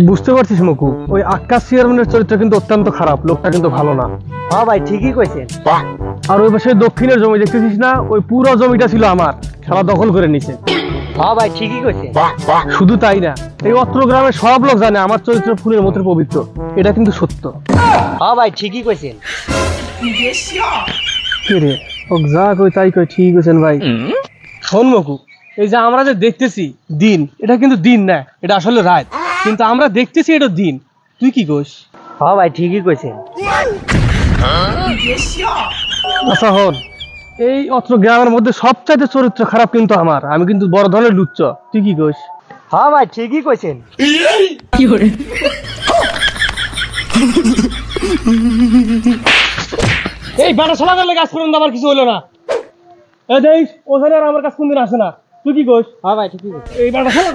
বুঝতে পারছিস মকু, ওই আকাশ চেয়ারম্যানের চরিত্র কিন্তু অত্যন্ত খারাপ, লোকটা কিন্তু ভালো না। হ্যাঁ ভাই ঠিকই কইছেন। আর ওই পাশে দক্ষিণের জমি দেখতেছিস না, ওই পুরো জমিটা ছিল আমার, খেলা দখল করে নিছে। হ্যাঁ ভাই ঠিকই কইছেন। শুধু তাই না, এই অত্র গ্রামের সব লোক জানে আমার চরিত্র ফুলের মতো পবিত্র, এটা কিন্তু সত্য। হ্যাঁ ভাই ঠিকই কইছেন। কে রে, ও যা কই তাই কই, ঠিক কইছেন ভাই। শোন মকু, এই যে আমরা যে দেখতেছি দিন, এটা কিন্তু দিন না, এটা আসলে রাত, কিন্তু আমরা দেখতেছি এটা দিন। তুই কি কইস? হ্যাঁ ভাই ঠিকই কইছেন। আচ্ছা হন, এই অত্র গ্রামের মধ্যে সবচাইতে চরিত্র খারাপ কিন্তু আমার, আমি কিন্তু বড় ধরনের লুচ্চ। তুই কি কইস? হ্যাঁ ভাই ঠিকই কইছেন। এই বাটা শালা গেলে কাজ করুন, আমার কিছু হলো না। এই দেখ, ওখানে আর আমার কাছে কোনদিন আসে না। তুই কি কইস? হ্যাঁ ভাই ঠিকই কইছেন। এই বাটা শালা